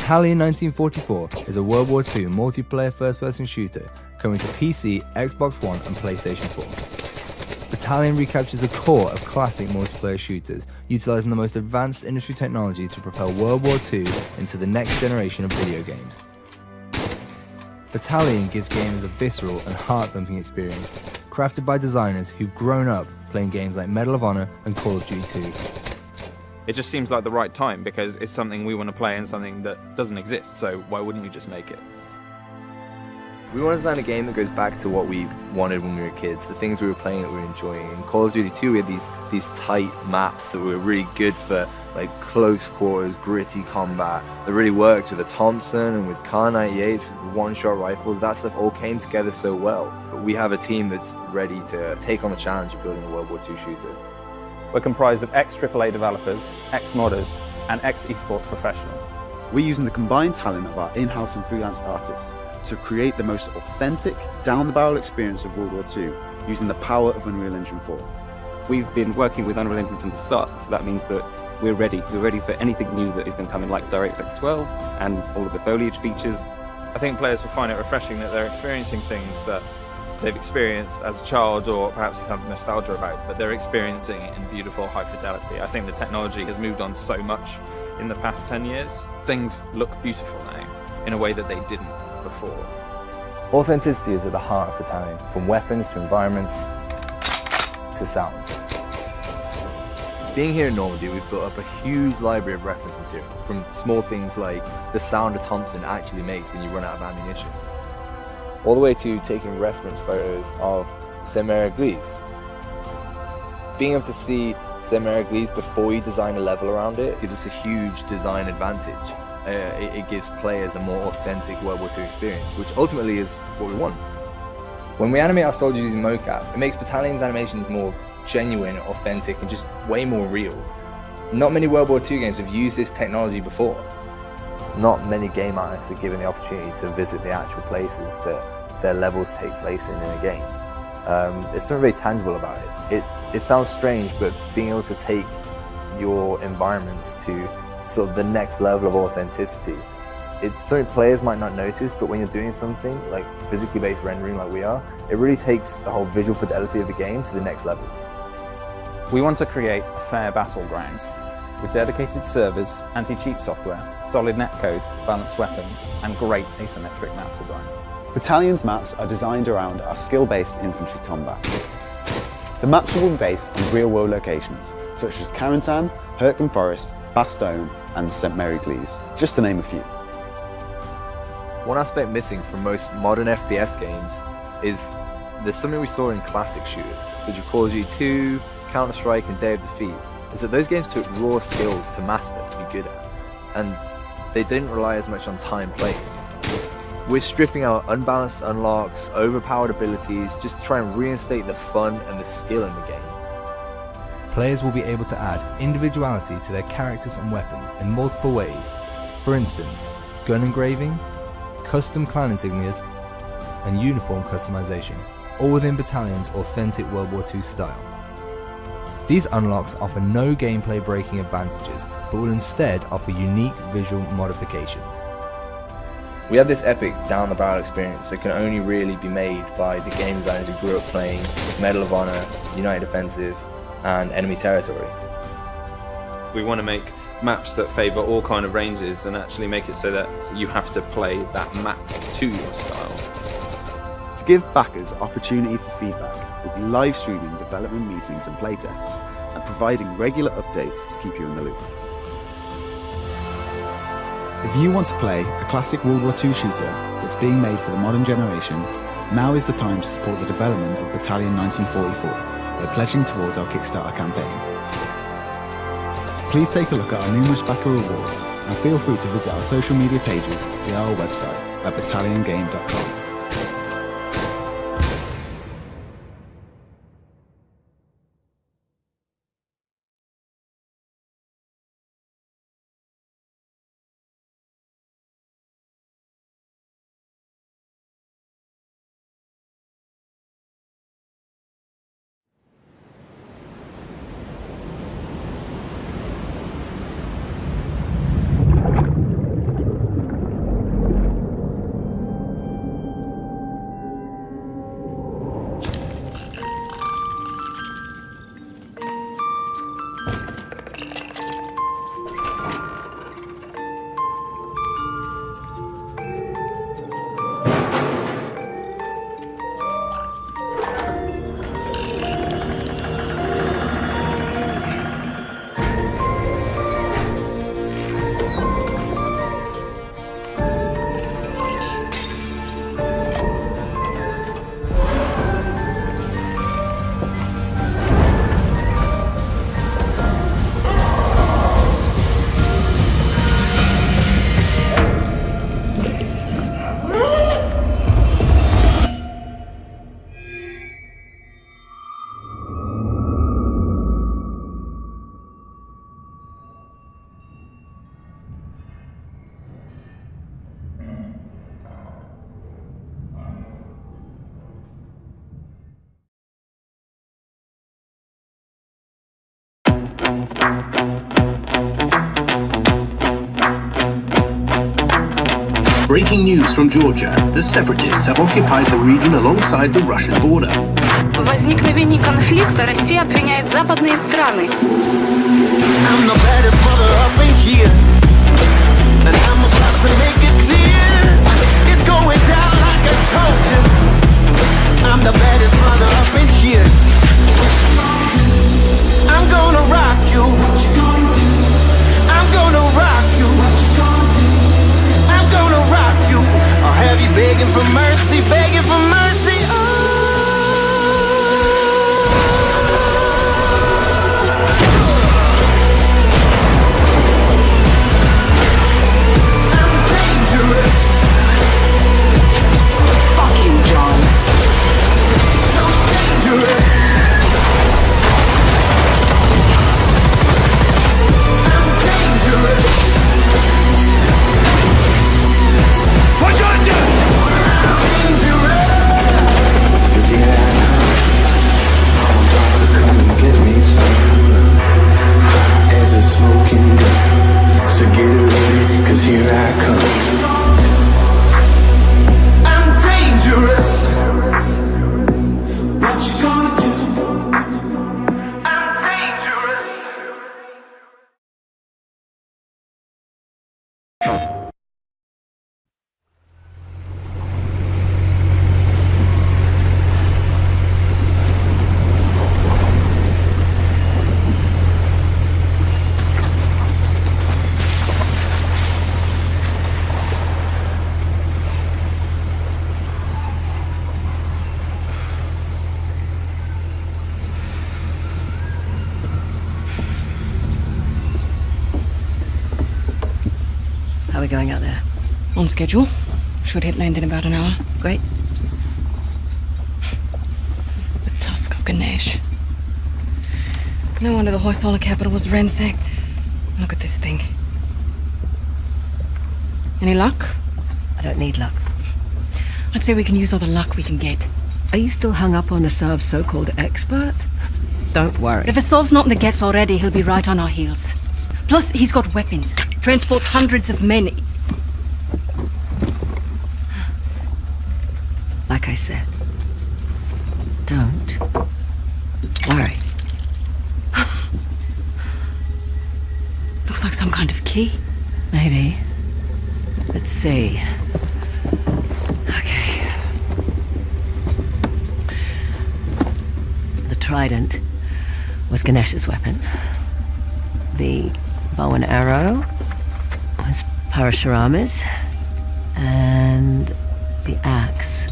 Battalion 1944 is a World War II multiplayer first-person shooter coming to PC, Xbox One and PlayStation 4. Battalion recaptures the core of classic multiplayer shooters, utilising the most advanced industry technology to propel World War II into the next generation of video games. Battalion gives gamers a visceral and heart-thumping experience, crafted by designers who've grown up playing games like Medal of Honor and Call of Duty 2. It just seems like the right time because it's something we want to play and something that doesn't exist, so why wouldn't we just make it? We want to design a game that goes back to what we wanted when we were kids, the things we were playing that we were enjoying. In Call of Duty 2 we had these tight maps that were really good for like close quarters, gritty combat, that really worked with the Thompson and with Kar 98s, with one-shot rifles. That stuff all came together so well. But we have a team that's ready to take on the challenge of building a World War II shooter. We're comprised of ex-AAA developers, ex-modders, and ex-esports professionals. We're using the combined talent of our in-house and freelance artists to create the most authentic, down-the-barrel experience of World War II, using the power of Unreal Engine 4. We've been working with Unreal Engine from the start, so that means that we're ready. We're ready for anything new that is going to come in, like DirectX 12 and all of the foliage features. I think players will find it refreshing that they're experiencing things that they've experienced as a child or perhaps have nostalgia about, but they're experiencing it in beautiful high fidelity. I think the technology has moved on so much in the past 10 years. Things look beautiful now in a way that they didn't before. Authenticity is at the heart of Battalion, from weapons to environments to sounds. Being here in Normandy, we've built up a huge library of reference material, from small things like the sound a Thompson actually makes when you run out of ammunition, all the way to taking reference photos of Saint-Mère-Église. Being able to see Saint-Mère-Église before you design a level around it gives us a huge design advantage. It gives players a more authentic World War II experience, which ultimately is what we want. When we animate our soldiers using mocap, it makes Battalion's animations more genuine, authentic, and just way more real. Not many World War II games have used this technology before. Not many game artists are given the opportunity to visit the actual places that their levels take place in a game. There's something very tangible about it. It sounds strange, but being able to take your environments to sort of the next level of authenticity, it's something players might not notice, but when you're doing something like physically based rendering like we are, it really takes the whole visual fidelity of the game to the next level. We want to create a fair battleground with dedicated servers, anti-cheat software, solid netcode, balanced weapons, and great asymmetric map design. Battalion's maps are designed around our skill-based infantry combat. The maps will be based on real-world locations, such as Carentan, Hurtgen Forest, Bastogne, and Saint-Mère-Église, just to name a few. One aspect missing from most modern FPS games is there's something we saw in classic shooters, such as Call of Duty 2, Counter-Strike, and Day of Defeat, is that those games took raw skill to master, to be good at, and they didn't rely as much on time playing. We're stripping out unbalanced unlocks, overpowered abilities, just to try and reinstate the fun and the skill in the game. Players will be able to add individuality to their characters and weapons in multiple ways. For instance, gun engraving, custom clan insignias, and uniform customization, all within Battalion's authentic World War II style. These unlocks offer no gameplay breaking advantages, but will instead offer unique visual modifications. We have this epic down-the-barrel experience that can only really be made by the game designers who grew up playing Medal of Honor, United Offensive, and Enemy Territory. We want to make maps that favour all kind of ranges and actually make it so that you have to play that map to your style. To give backers opportunity for feedback, we'll be live streaming development meetings and playtests, and providing regular updates to keep you in the loop. If you want to play a classic World War II shooter that's being made for the modern generation, now is the time to support the development of Battalion 1944 by pledging towards our Kickstarter campaign. Please take a look at our numerous backer rewards and feel free to visit our social media pages via our website at battalionGame.com. Breaking news from Georgia. The separatists have occupied the region alongside the Russian border. В возникновении конфликта Россия обвиняет западные страны. I'm the baddest mother up in here, and I'm about to make it clear. It's going down like I told you. I'm the baddest mother up in here. I'm gonna rock you. What you gonna do? I'm gonna rock you. What you gonna do? I'm gonna rock you. I'll have you begging for mercy, begging for mercy. How are we going out there? On schedule. Should hit land in about an hour. Great. The tusk of Ganesh. No wonder the Hoysala capital was ransacked. Look at this thing. Any luck? I don't need luck. I'd say we can use all the luck we can get. Are you still hung up on Asav's so-called expert? Don't worry. If Asav's not in the Gets already, he'll be right on our heels. Plus, he's got weapons. Transports hundreds of men. Like I said, don't worry. Looks like some kind of key. Maybe. Let's see. Okay. The trident was Ganesh's weapon. The bow and arrow was Parashurama's. And the axe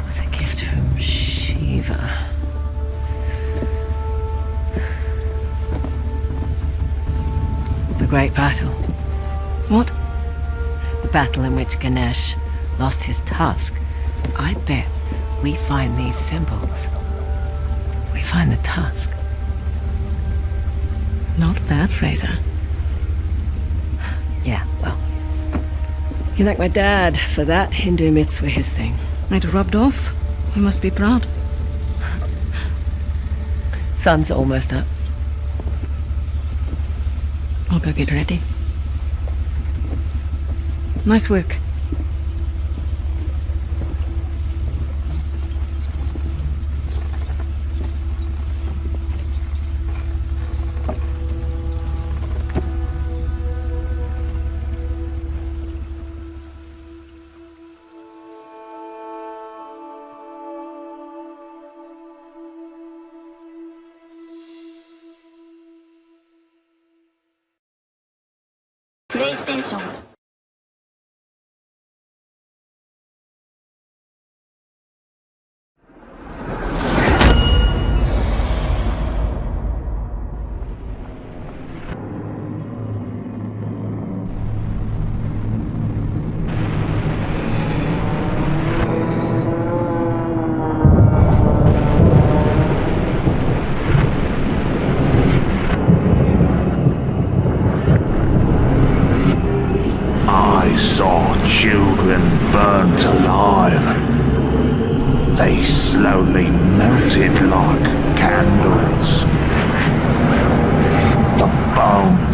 was a gift from Shiva. The great battle. What? The battle in which Ganesh lost his tusk. I bet we find these symbols. We find the tusk. Not bad, Fraser. Yeah, well. You can thank my dad for that. Hindu myths were his thing. It rubbed off. We must be proud. Sun's almost up. I'll go get ready. Nice work. PlayStation I saw children burnt alive. They slowly melted like candles.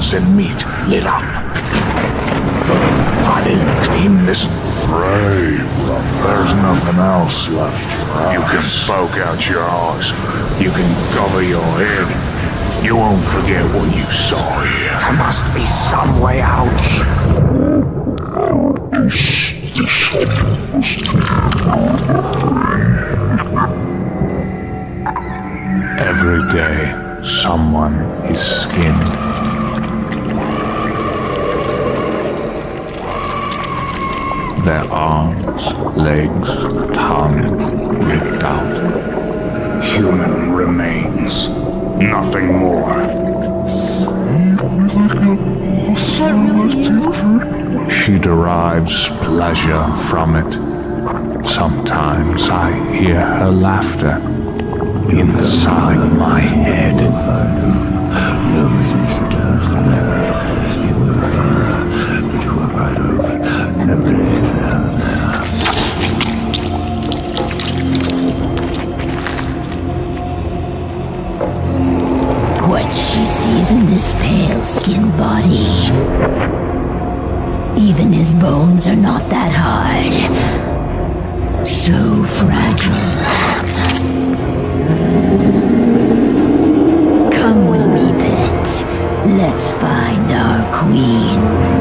bones and meat lit up. I've seen this. Pray, brother. There's nothing else left. You can poke out your eyes. You can cover your head. You won't forget what you saw here. There must be some way out. Every day, someone is skinned. Their arms, legs, tongue ripped out. Human remains. Nothing more. She derives pleasure from it. Sometimes I hear her laughter inside my head. What she sees in this pale-skinned body, even his bones are not that hard. So fragile. Come with me, pet. Let's find our queen.